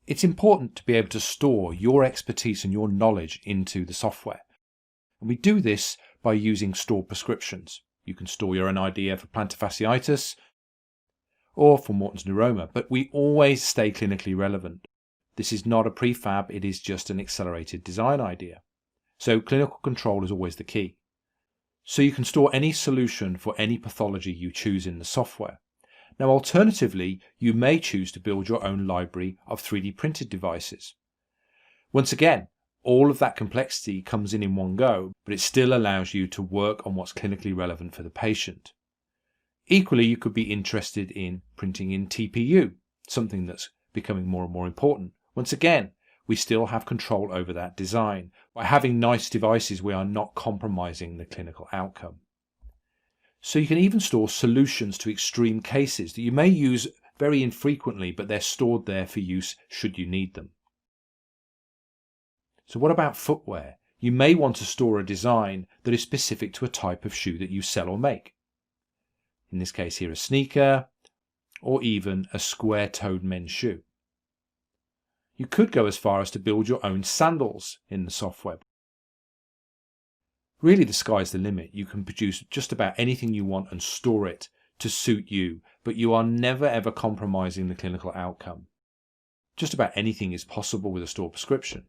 It's important to be able to store your expertise and your knowledge into the software. And we do this by using stored prescriptions. You can store your own idea for plantar fasciitis or for Morton's neuroma, but we always stay clinically relevant. This is not a prefab, it is just an accelerated design idea. So clinical control is always the key. So you can store any solution for any pathology you choose in the software. Now alternatively, you may choose to build your own library of 3D printed devices. Once again, all of that complexity comes in one go, but it still allows you to work on what's clinically relevant for the patient. Equally, you could be interested in printing in TPU, something that's becoming more and more important. Once again, we still have control over that design. By having nice devices, we are not compromising the clinical outcome. So you can even store solutions to extreme cases that you may use very infrequently, but they're stored there for use should you need them. So what about footwear? You may want to store a design that is specific to a type of shoe that you sell or make. In this case here, a sneaker, or even a square-toed men's shoe. You could go as far as to build your own sandals in the software. Really, the sky's the limit. You can produce just about anything you want and store it to suit you, but you are never ever compromising the clinical outcome. Just about anything is possible with a stored prescription.